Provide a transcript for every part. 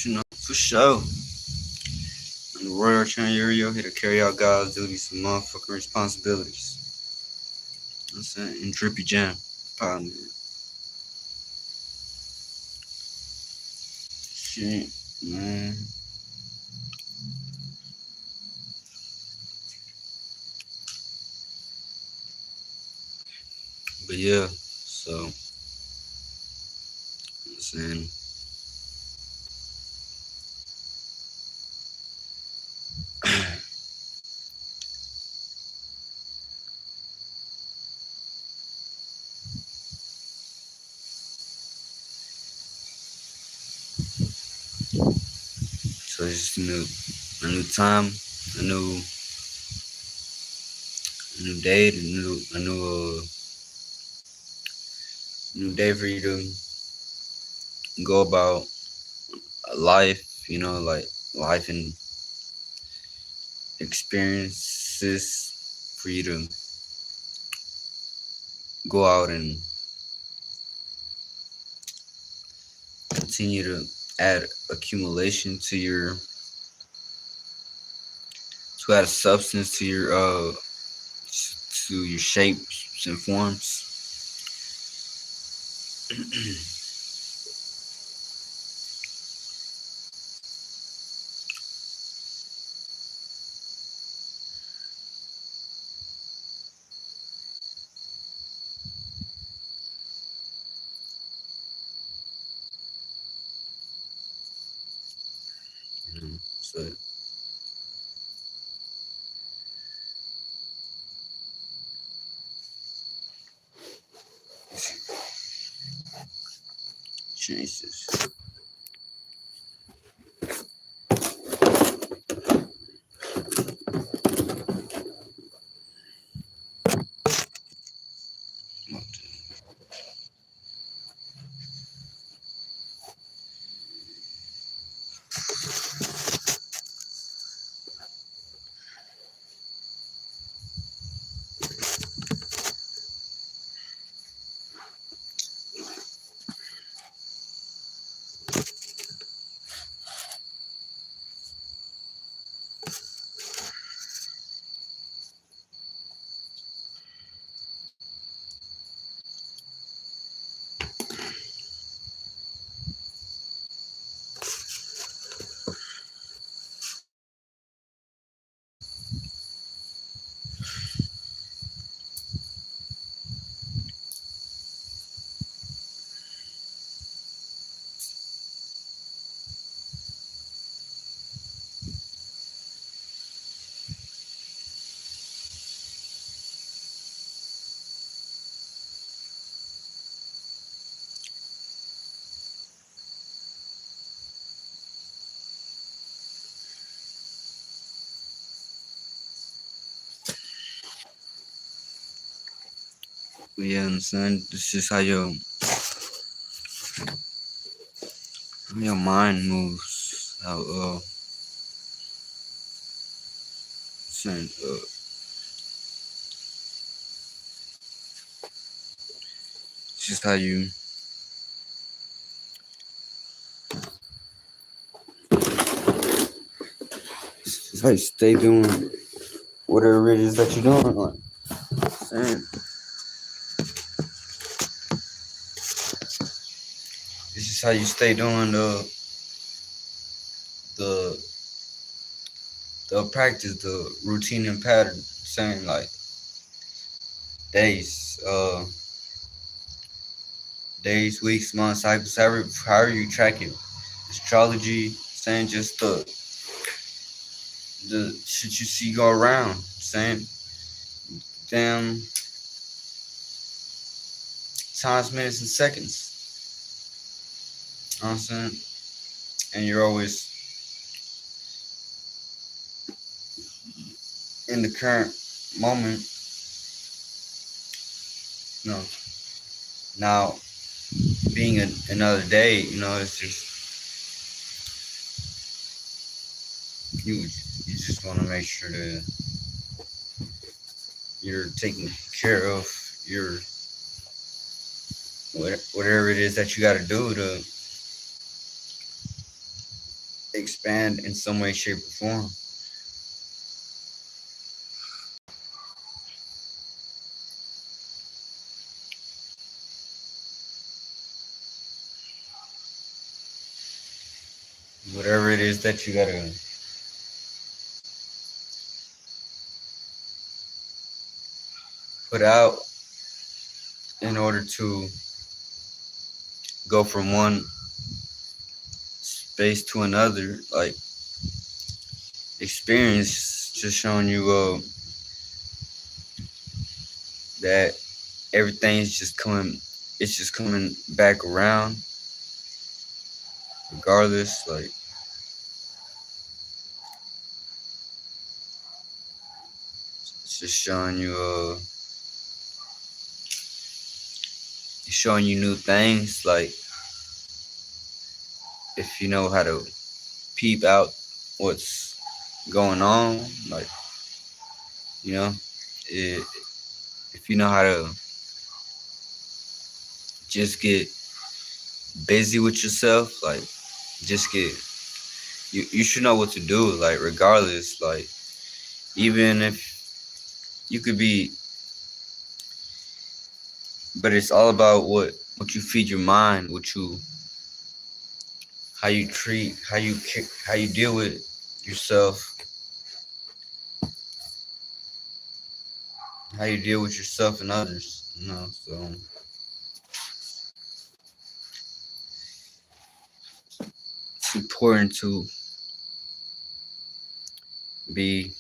For sure. I'm the Royal Chanyerio here to carry out God's duties and motherfucking responsibilities. You know what I'm saying? And Drippy Jam. Pardon me. Shit, man. But yeah, so, I'm saying, so it's just a new time, a new day, new day for you to go about life, like life and experiences for you to go out and continue to add accumulation to add a substance to your shapes and forms. So change this. But yeah, understand. This is how your mind moves. How saying it's just how you stay doing whatever it is that you're doing. Like saying it's just how you stay doing the the practice, the routine and pattern. Saying like days, days, weeks, months, cycles, however you track it. Astrology, saying just the shit you see go around. Saying damn times, minutes, and seconds. You know what I'm saying? And you're always in the current moment. You know, now being another day, it's just you just want to make sure that you're taking care of your whatever it is that you got to do expand in some way, shape, or form. Whatever it is that you gotta put out in order to go from one space to another, like experience just showing you that everything's just coming, it's just coming back around regardless. Like it's just showing you new things. Like if you know how to peep out what's going on, like you know, it, if you know how to just get busy with yourself, like just get you should know what to do, like regardless, like even if you could be, but it's all about what you feed your mind, what you how you treat, how you deal with yourself, how you deal with yourself and others, you know. So it's important to be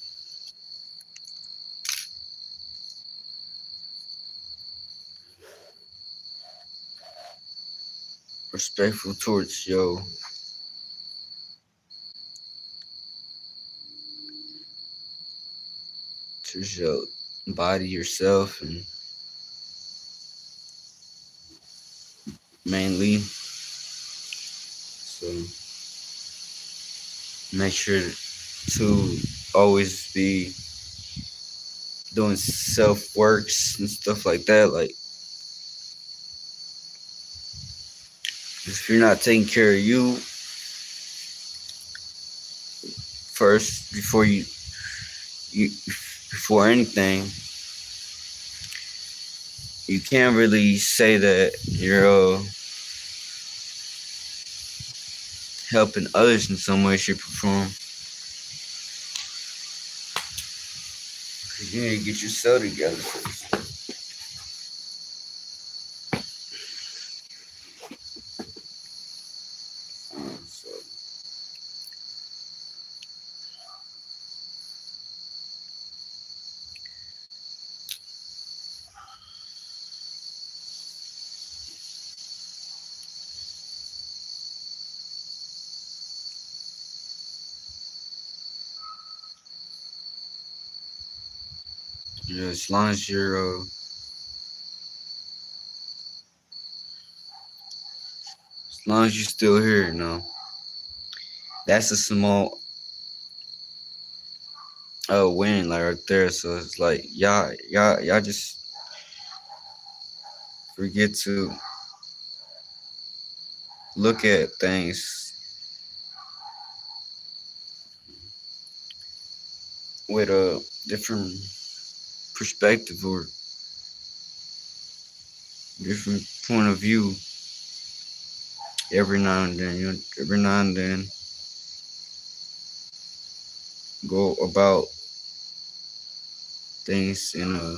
respectful towards your body, yourself, and mainly. So make sure to always be doing self works and stuff like that. Like if you're not taking care of you first you before anything, you can't really say that you're helping others in some way, shape, or form. 'Cause you need to get yourself together first. So yeah, as long as you're still here, you know, that's a small win, like right there. So it's like y'all just forget to look at things with a different perspective or different point of view every now and then. You know, every now and then go about things in a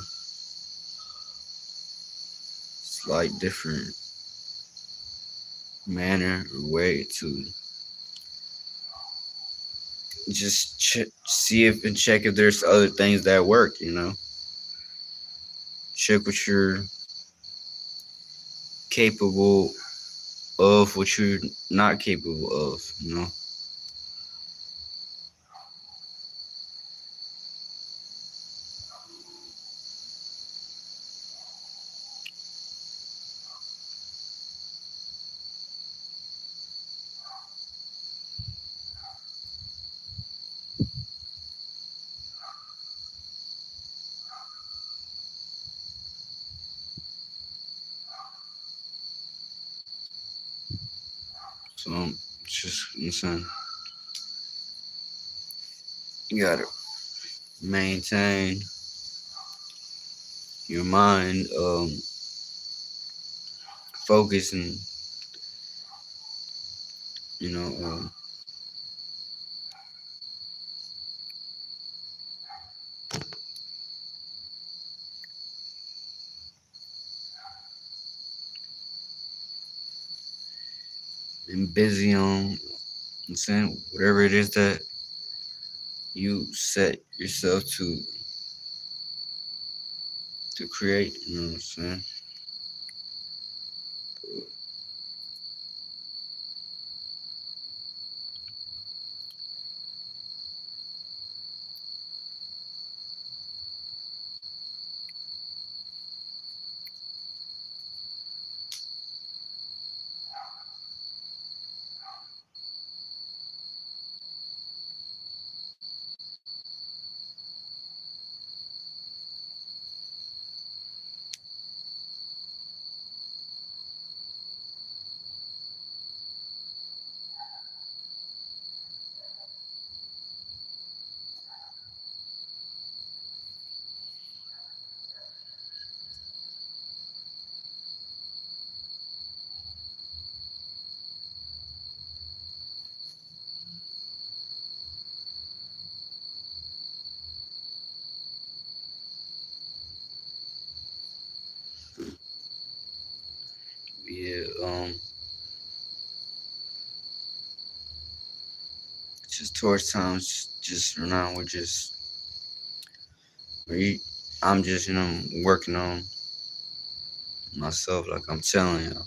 slight different manner or way to just see if and check if there's other things that work. You know, check what you're capable of, what you're not capable of. You know, so just insane. You gotta maintain your mind, focus, and you know, and busy on. I'm saying whatever it is that you set yourself to create. You know what I'm saying? Yeah. Just towards times, just right now we're just we. I'm just working on myself. Like I'm telling you,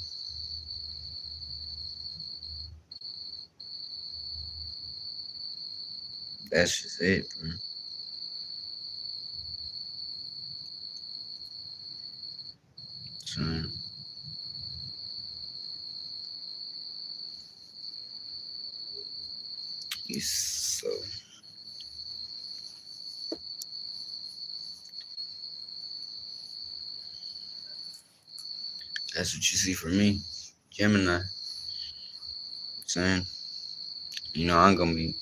that's just it, bro. So, so that's what you see for me, Gemini. Saying, I'm gonna be,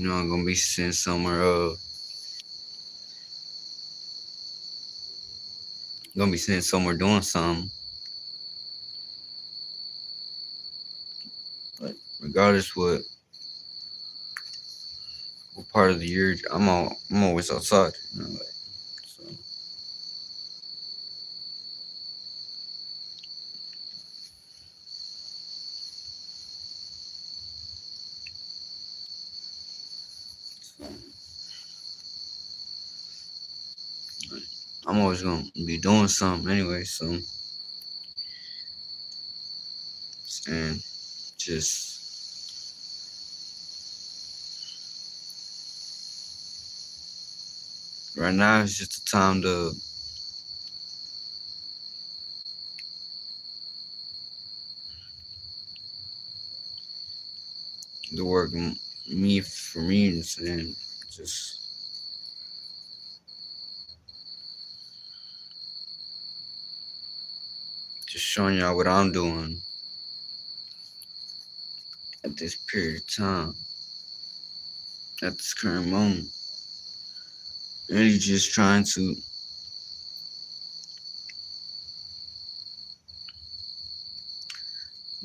I'm gonna be sitting somewhere, gonna be sitting somewhere doing something. But regardless what part of the year I'm always outside. Like, so, so like, I'm always gonna be doing something anyway. So, and just right now, it's just the time to work me for me, and just just showing y'all what I'm doing at this period of time, at this current moment. Really, just trying to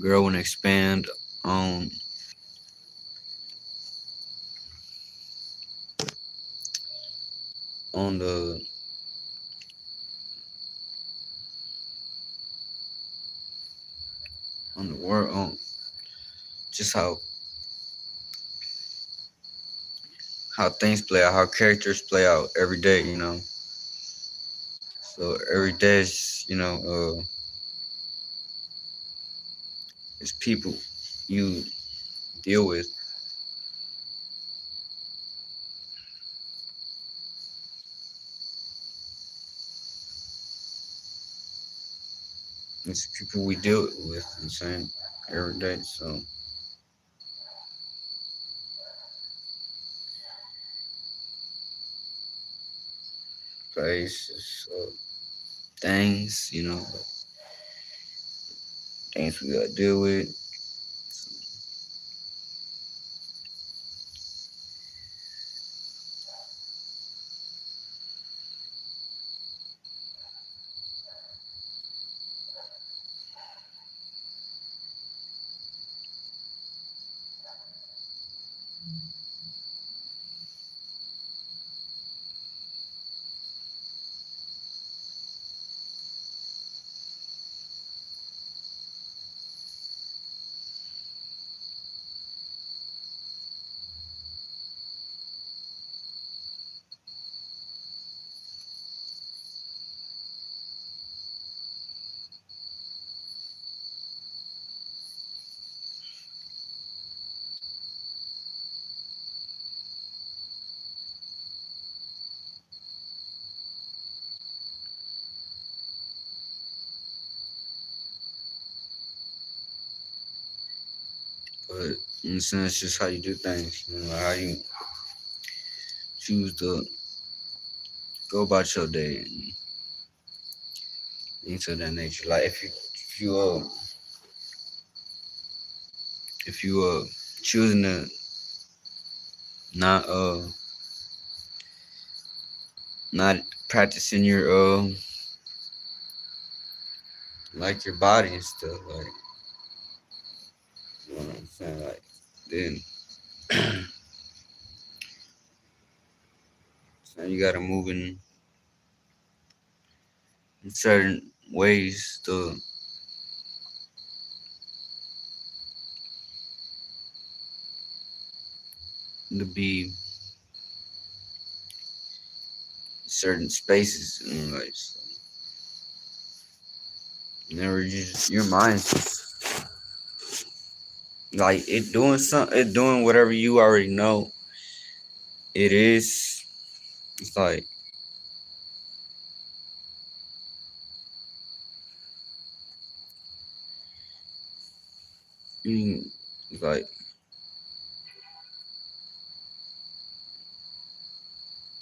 grow and expand on on the on the world, on just how things play out, how characters play out every day. So every day is, it's people you deal with. It's people we deal with. You know what I'm saying, every day. So places, things, things we gotta deal with. But in a sense, just how you do things, like how you choose to go about your day and things of that nature. Like if you choosing to not not practicing your like your body and stuff, like you know what I'm saying, like then so you gotta move in certain ways to be certain spaces and like so never just your mind's just like it doing whatever you already know it is. It's like you it's like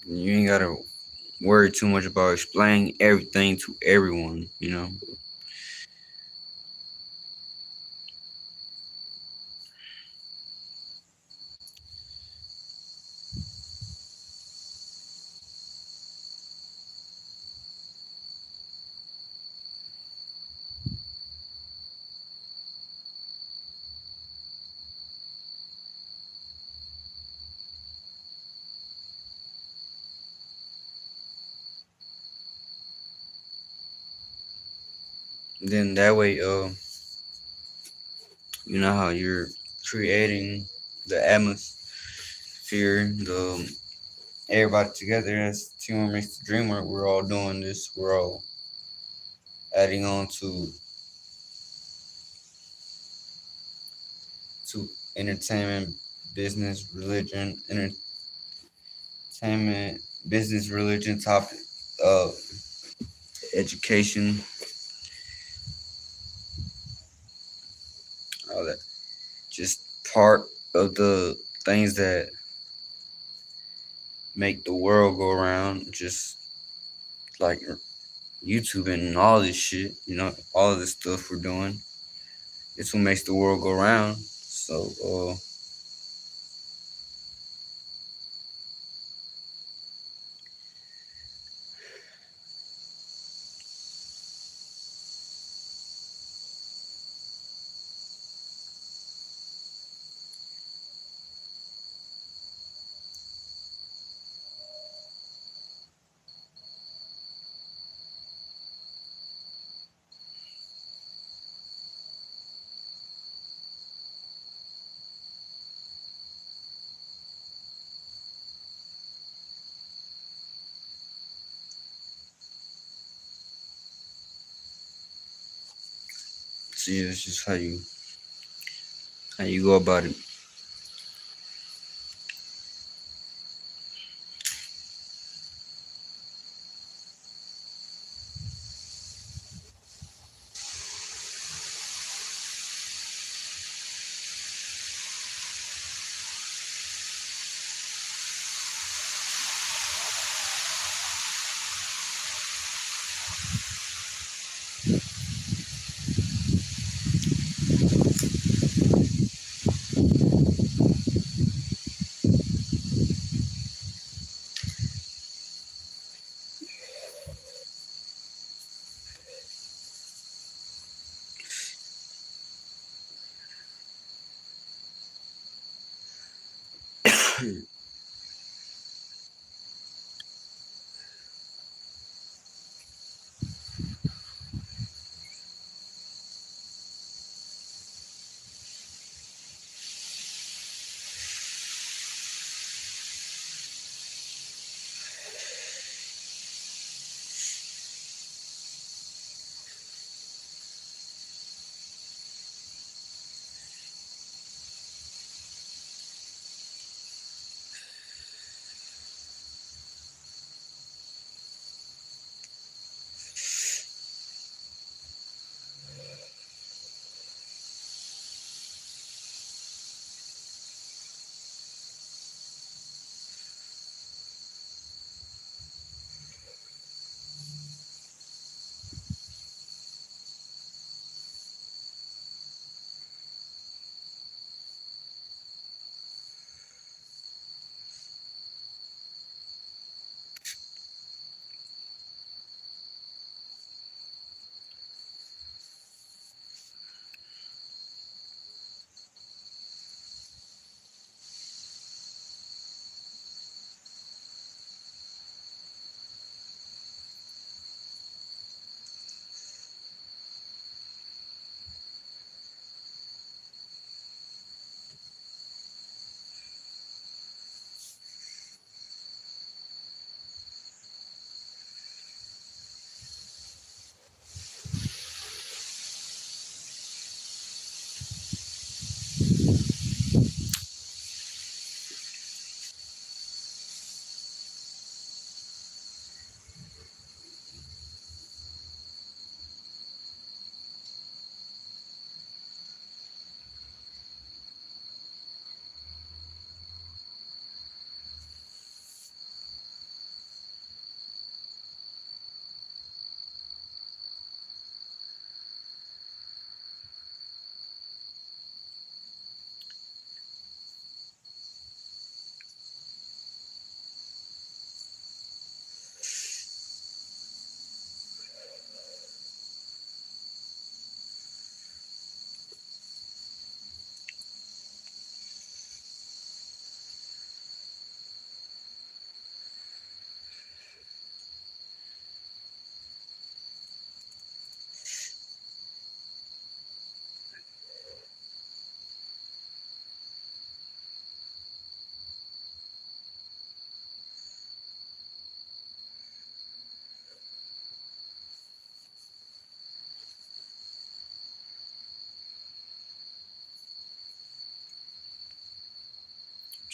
you ain't gotta worry too much about explaining everything to everyone. Then that way, you know how you're creating the atmosphere, the everybody together as teamwork makes the dream work. We're all doing this. We're all adding on to entertainment, business, religion, entertainment, business, religion, topic, uh, education, all that. Just part of the things that make the world go around. Just like YouTube and all this shit, all of this stuff we're doing. It's what makes the world go round. So, see, it's just how you go about it.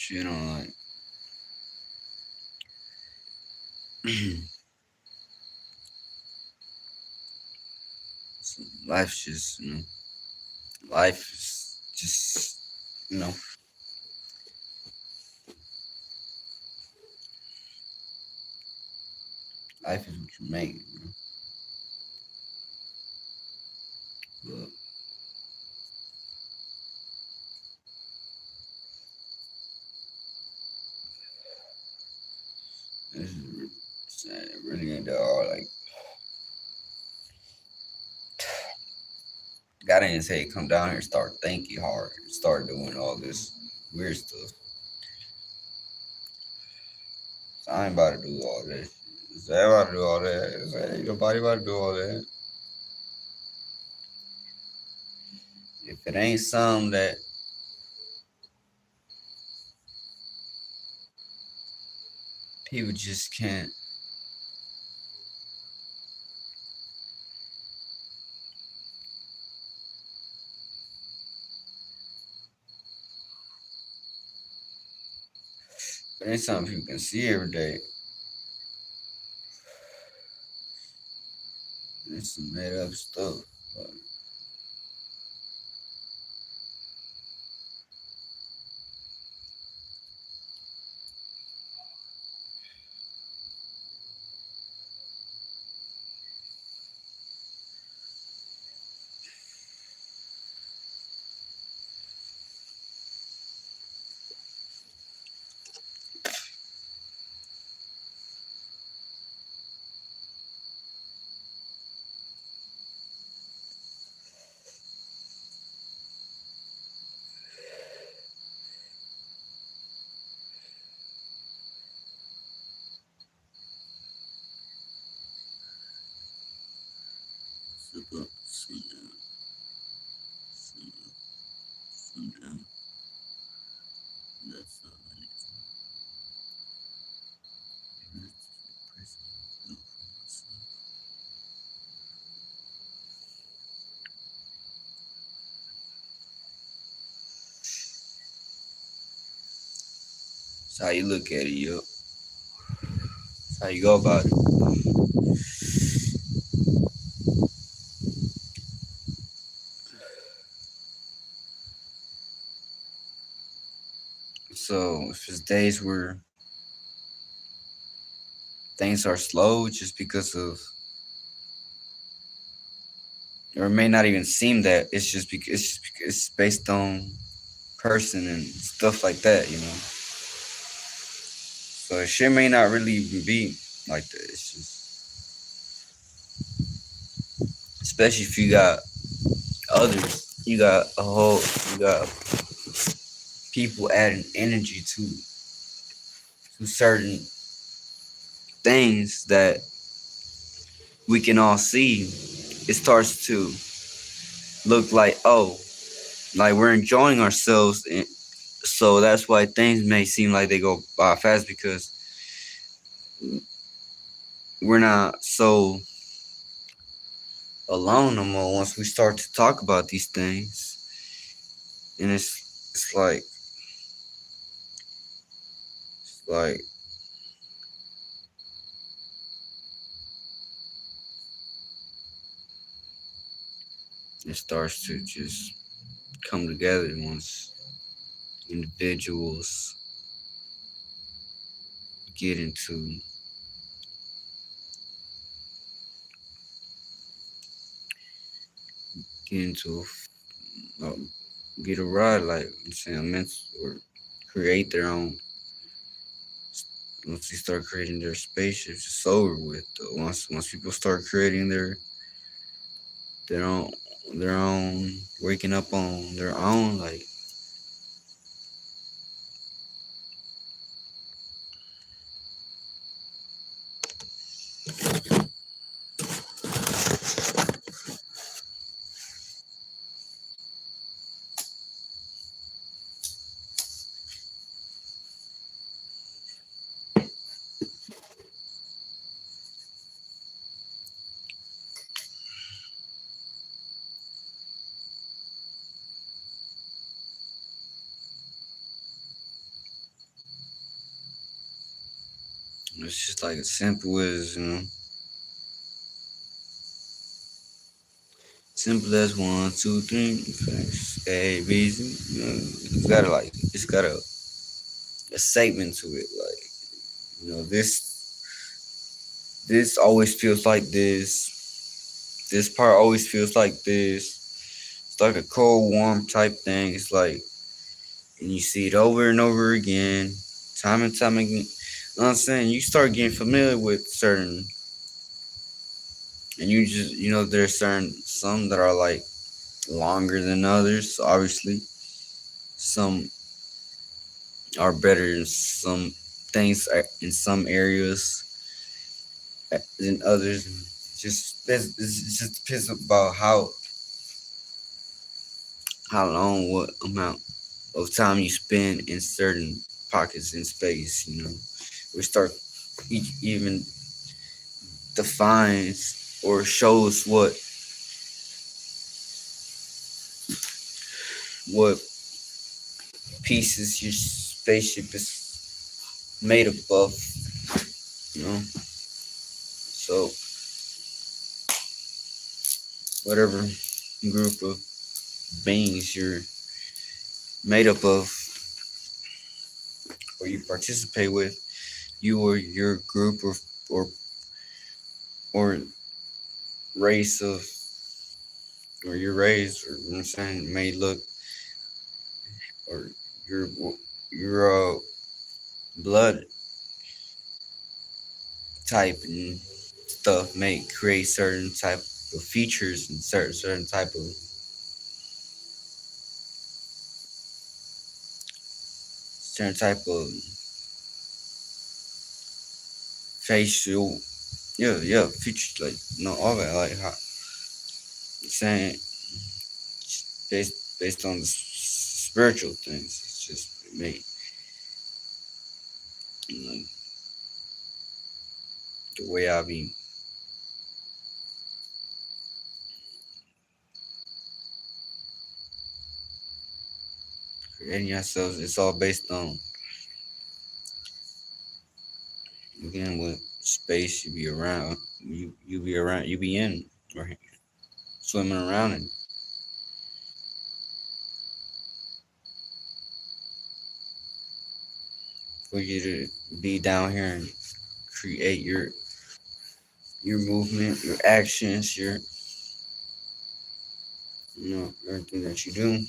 You know, like life's just, life is just, you know, life is what you make. But this is sad. It really ain't that hard. Like, God didn't say come down here and start thinking hard, start doing all this weird stuff. So I ain't about to do all that. Say I about to do all that. Say ain't nobody about to do all that. If it ain't something that people just can't, if it ain't something people can see every day, it's some made up stuff. But That's how you look at it, yo. That's how you go about it. So if it's days where things are slow just because of, or it may not even seem that, it's based on person and stuff like that, you know. So shit may not really even be like that. It's just, especially if you got others, you got people adding energy to certain things that we can all see. It starts to look like, oh, like we're enjoying ourselves, and so that's why things may seem like they go by fast because we're not so alone no more once we start to talk about these things. And it's like it starts to just come together once individuals get into get into get a ride, like I'm saying, or create their own. Once they start creating their spaceships, it's over with. Once people start creating their own their own waking up on their own, like it's just like as simple as, simple as one, two, three, A, B, Z. It's got a segment to it. Like, this always feels like this. This part always feels like this. It's like a cold, warm type thing. It's like, and you see it over and over again, time and time again. You know what I'm saying? You start getting familiar with certain, and there's some that are like longer than others, obviously. Some are better in some things in some areas than others. It just depends about how long, what amount of time you spend in certain pockets in space. We start each even defines or shows what pieces your spaceship is made up of. You know, so whatever group of beings you're made up of or you participate with, you or your group or race of or your race, or I'm saying, may look, or your your blood type and stuff may create certain type of features and certain type of facial, yeah, features, like, all that, like how saying, based on the spiritual things. It's just me, you the way I be creating ourselves. It's all based on in what space you be around. You be around. You be in or swimming around in. For you to be down here and create your movement, your actions, your everything that you do.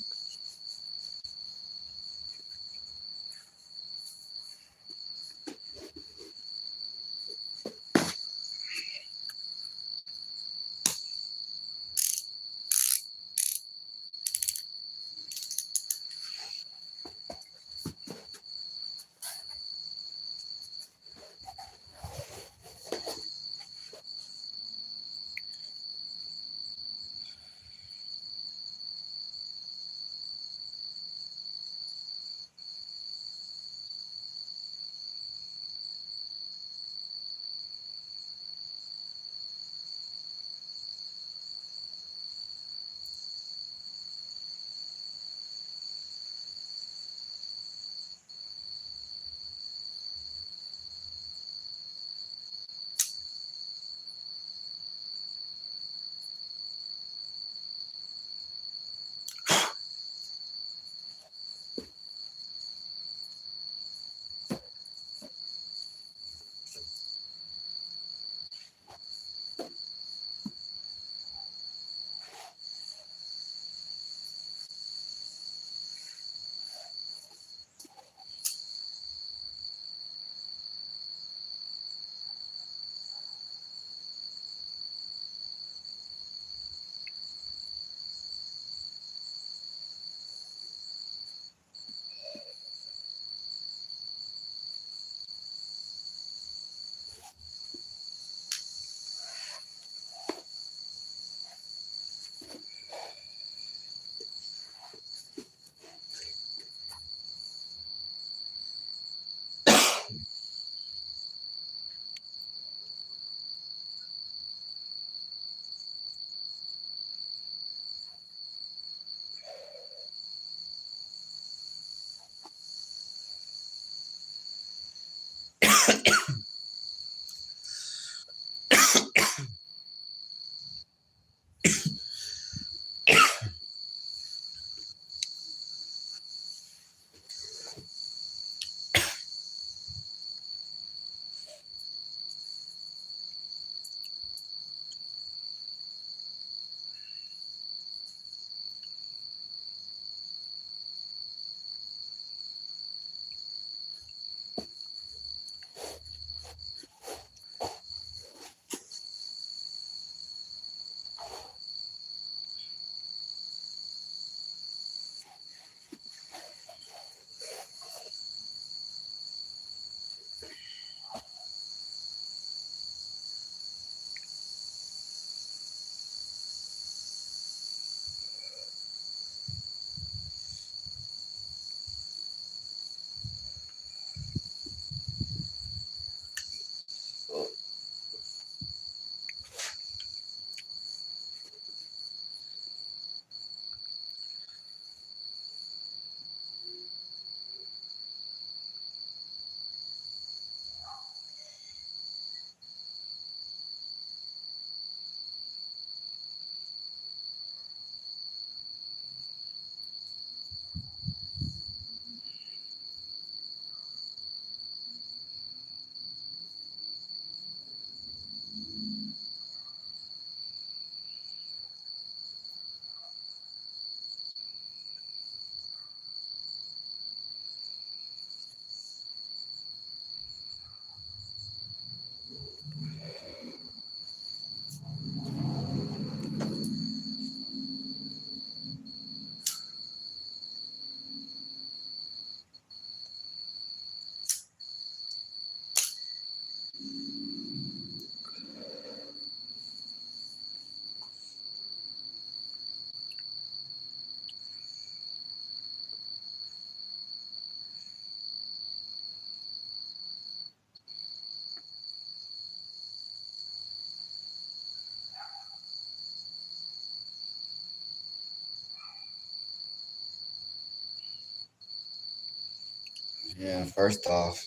Yeah, first off,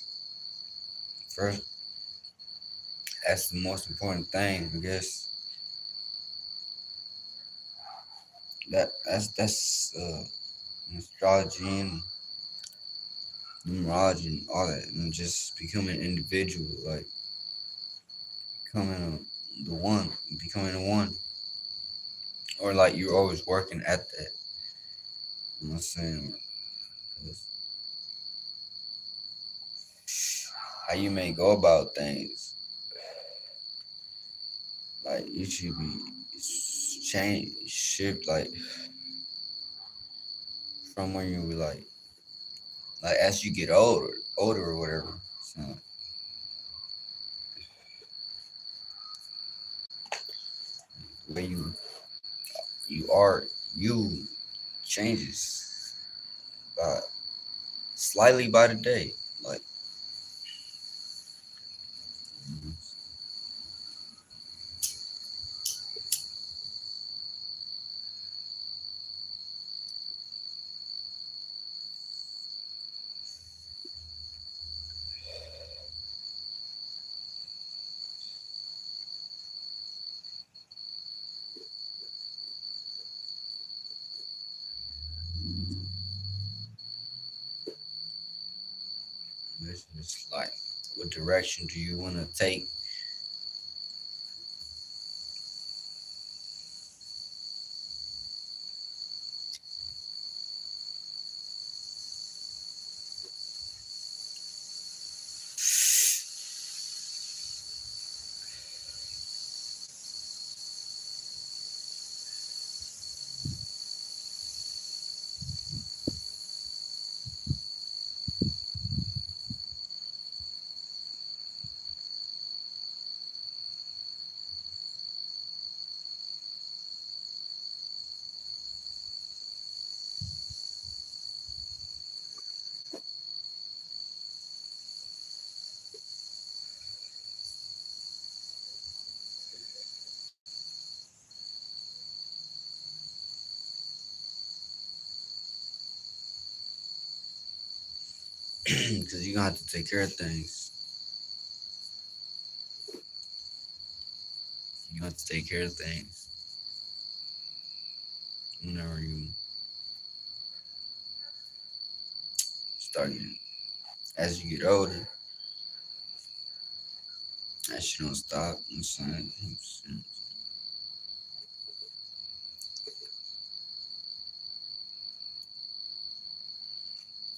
first that's the most important thing, I guess. That's astrology and numerology and all that, and just becoming an individual, like becoming the one, becoming the one, or like you're always working at that. You know what I'm saying? 'Cause how you may go about things, like you should be change shift like from when you were like as you get older or whatever. So the way you are, you changes by slightly by the day. Like it's just like what direction do you want to take? Because you're gonna have to take care of things. You have to take care of things whenever you start getting, as you get older. That shit don't stop. You know what I'm saying?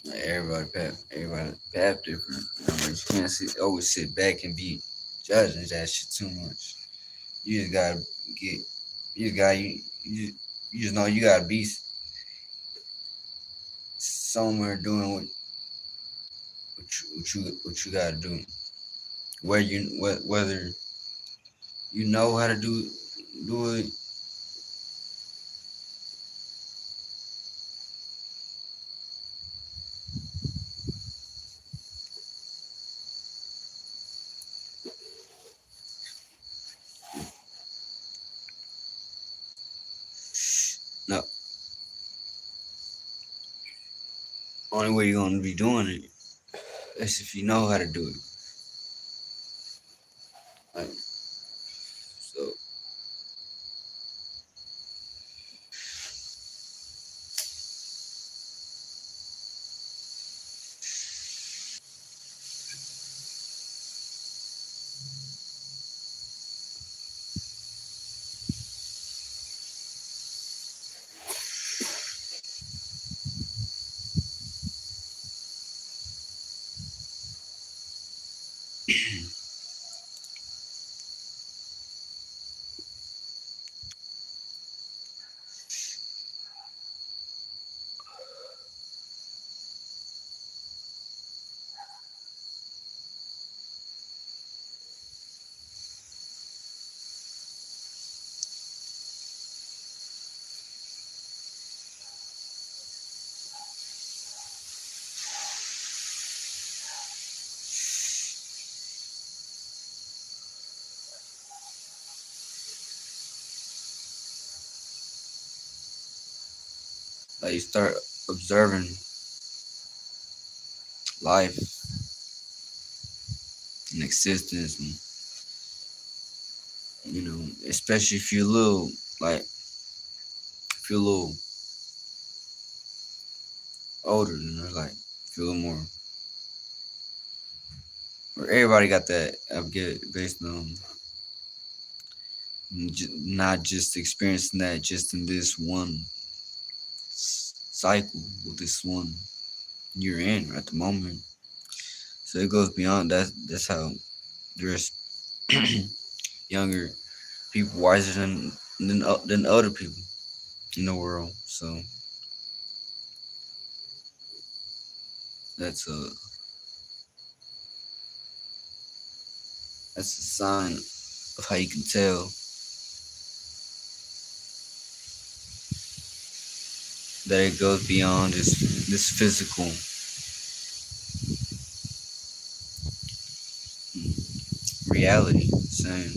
Like everybody path different. You can't always sit back and be judging that shit too much. You just gotta get, you just got you just know you gotta be somewhere doing what you gotta do. Whether you know how to do it. No, only way you're gonna be doing it is if you know how to do it. Like so, like you start observing life and existence and Especially if you're a little like if you're a little older than her, like if you're a little more. Or everybody got that. I get based on not just experiencing that just in this one cycle with this one you're in at the moment. So it goes beyond that. That's how there's younger people wiser than other people in the world. So that's a that's a sign of how you can tell that it goes beyond this physical reality. Saying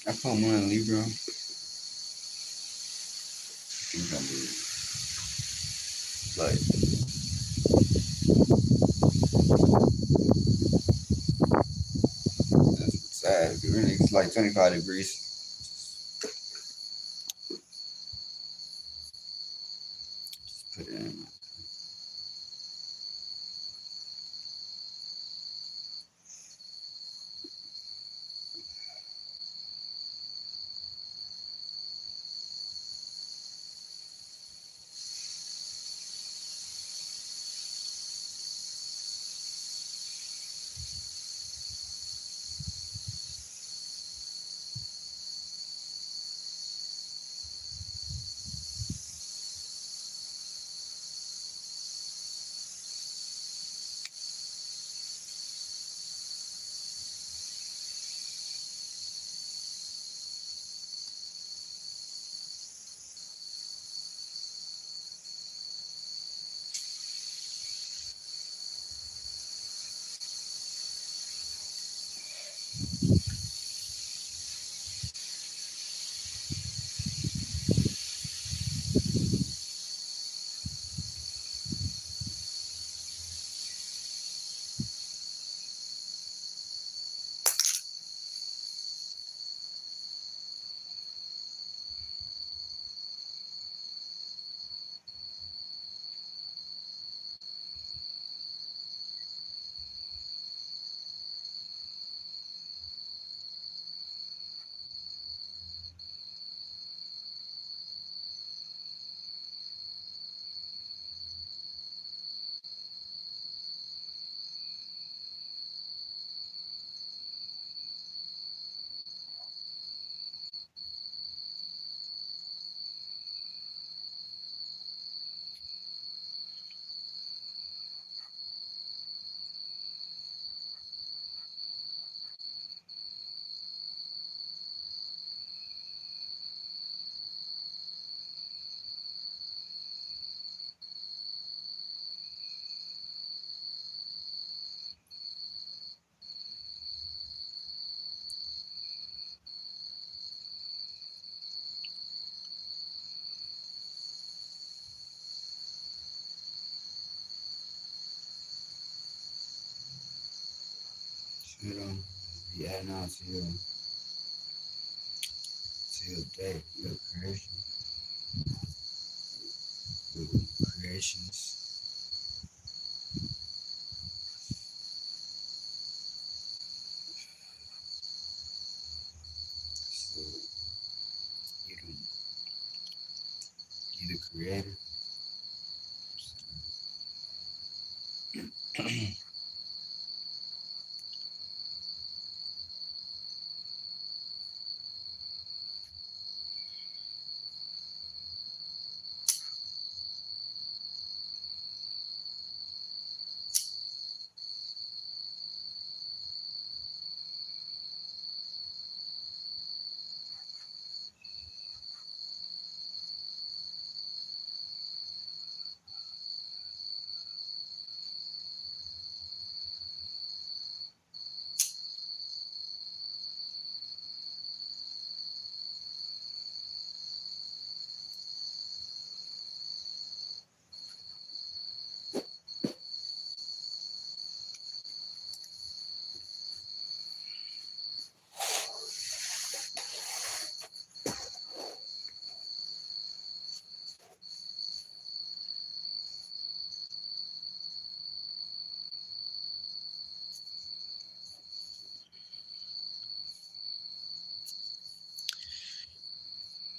I put one in Libra. I think I'm like that's sad. Really, it's like 25 degrees. Put it in. You know, be adding on to your day, your your creations. So you don't, you the creator.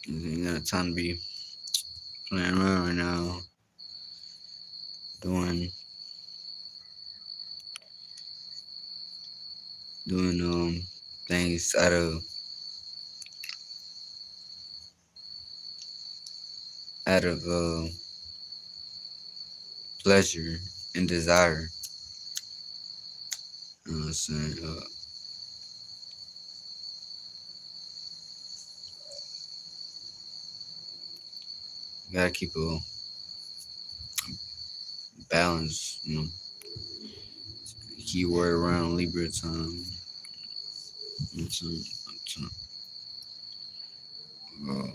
You got time to be playing around right now, doing things out of pleasure and desire. You know what I'm saying? You gotta keep a balance. You know, keyword around Libra time. It's, uh,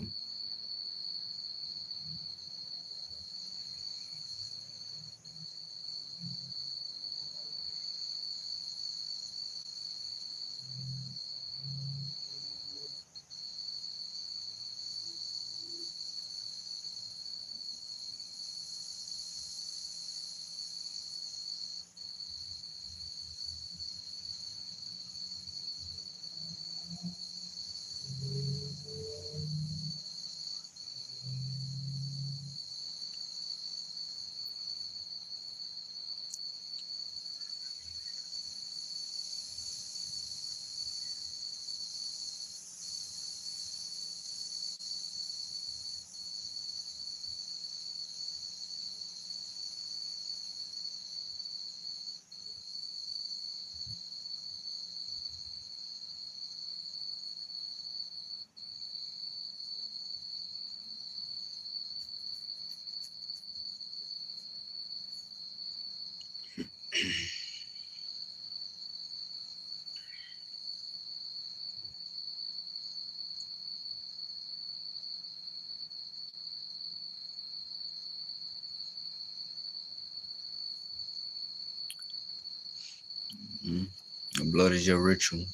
mm, the blood is your ritual.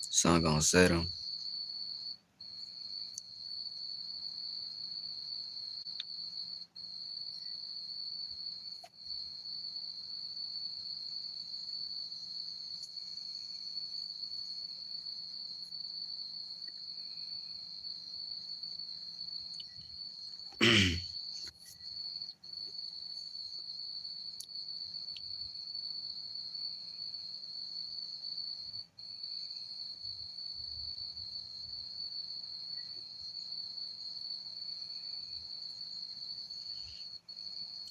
Sun gonna set 'em.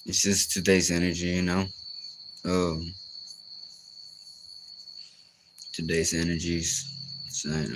It's just today's energy, you know. Um, today's energies. Saying,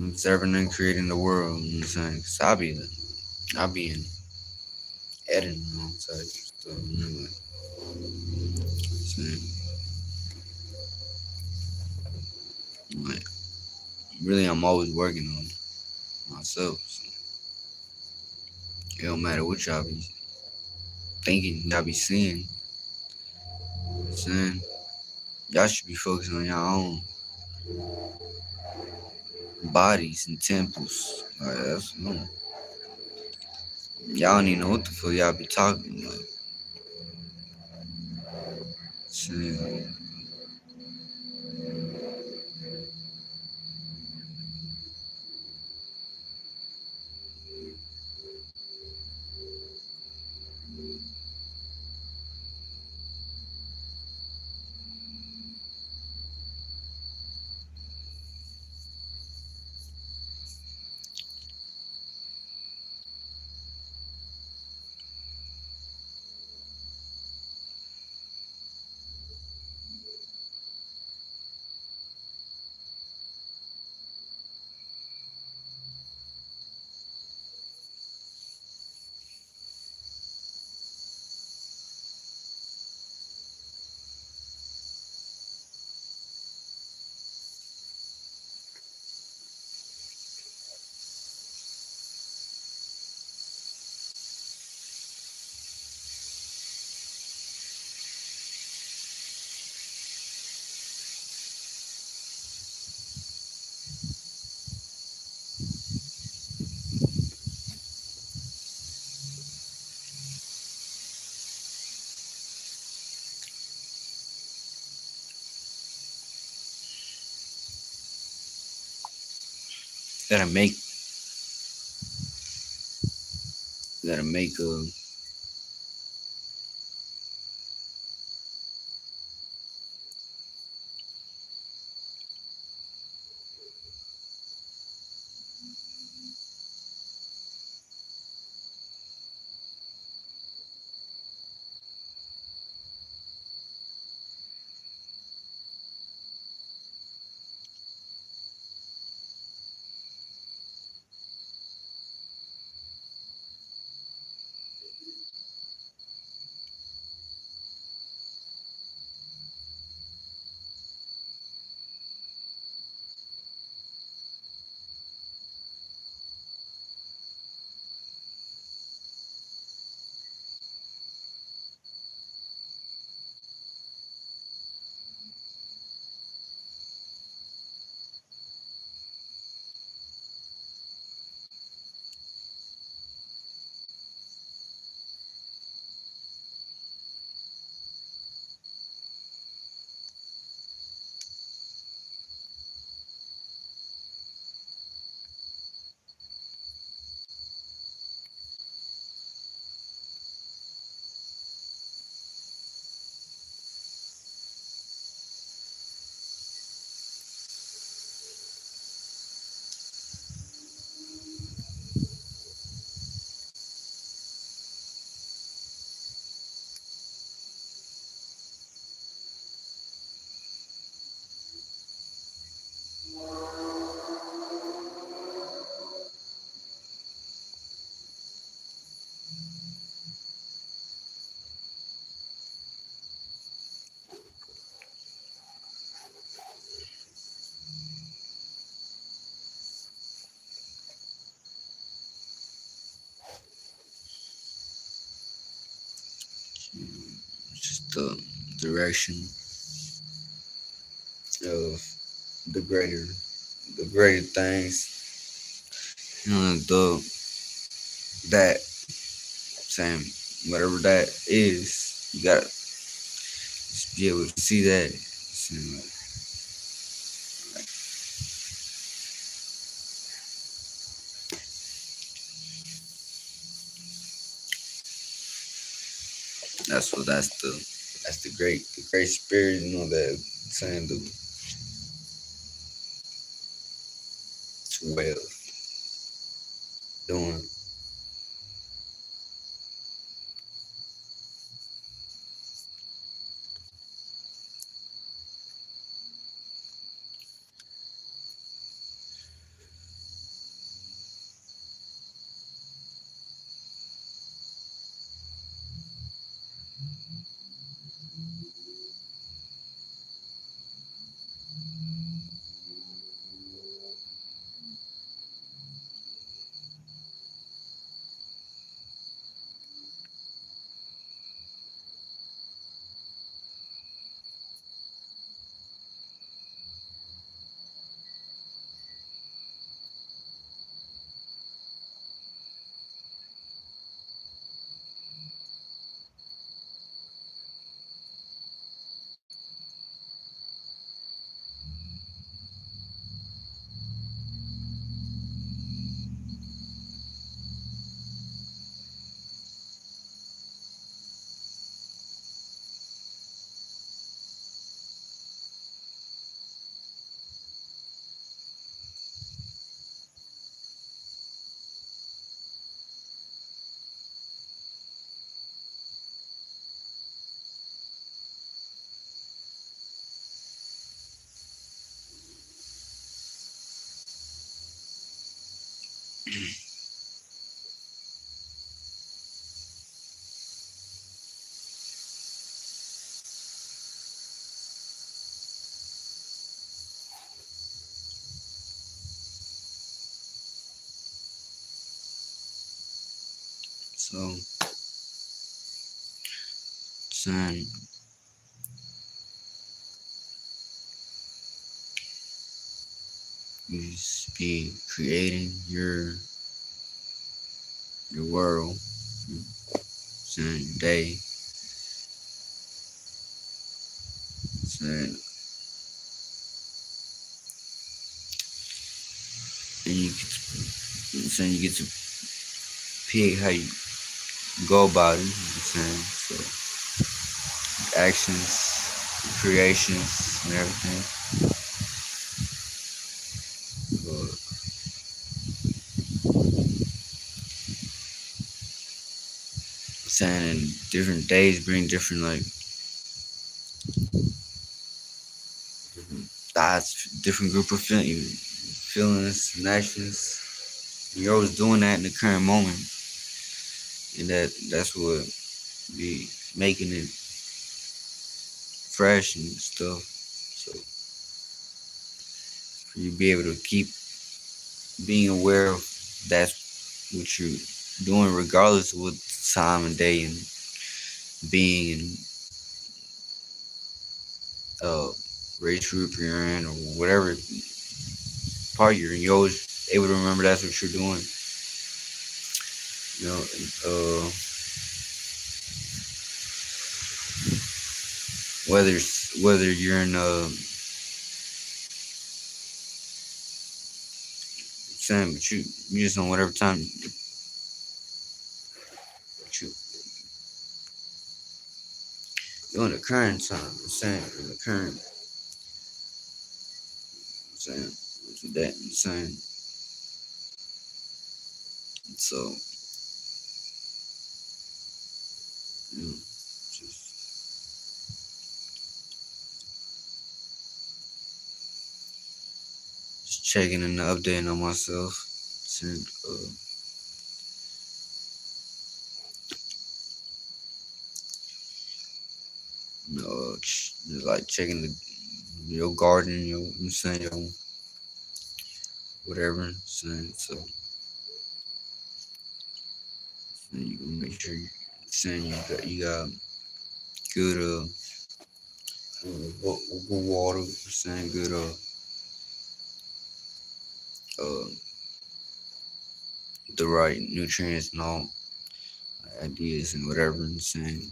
observing and creating the world. You know what I'm saying? 'Cause I be in editing all type stuff. You know, like really, I'm always working on myself. So it don't matter what y'all be thinking, y'all be seeing. You know what I'm saying? Y'all should be focusing on your own bodies and temples. Like that's y'all don't even know what the fuck y'all be talking like. Shit. Gotta make gotta make just the direction of the greater things. You know, that saying whatever that is, you gotta just be able to see that. So, that's the great spirit. You know that saying the way of doing. So, son, you just be creating your world, son, your day, son, and you get to pick how you go about it. You know what I'm saying? So, actions, creations, and everything. But saying and different days bring different like thoughts, different group of feelings and actions. And you're always doing that in the current moment, and that's what be making it fresh and stuff. So for you to be able to keep being aware of that's what you're doing, regardless of what time and day and being and race group you're in or whatever part you're in, you're always able to remember that's what you're doing. You know, whether you're in saying, but you just on whatever time you you're in the current time. I'm saying in the current. I'm saying that. I'm saying so. You know, just just checking and updating on myself. Saying, just like checking your garden, I'm saying, your whatever. Saying so. And you can make sure you saying you got good good water. Saying good uh the right nutrients and all ideas and whatever. And saying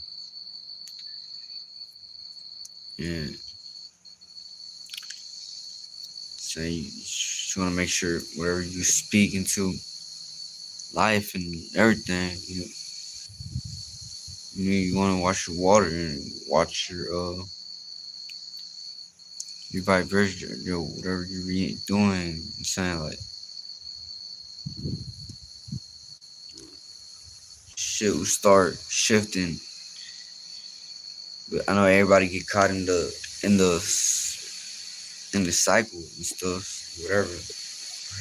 yeah. So you just want to make sure whatever you speak into life and everything, you want to watch your water and watch your vibration, whatever you're doing. I'm saying like shit will start shifting, but I know everybody get caught in the in the cycle and stuff, whatever.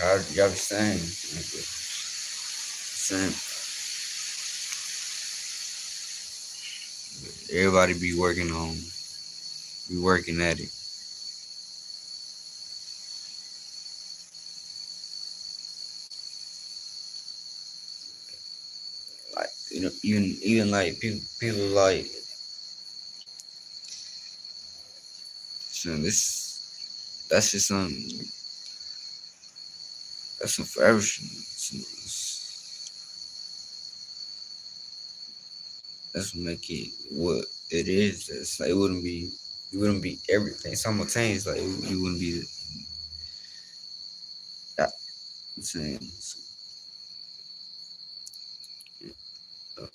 How y'all be saying, saying everybody be working at it. Like even like people like saying this. That's just something. That's some forever shit. That's what make it what it is. It's like it wouldn't be everything simultaneous. Like you wouldn't be that saying. Uh,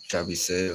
Try to be said.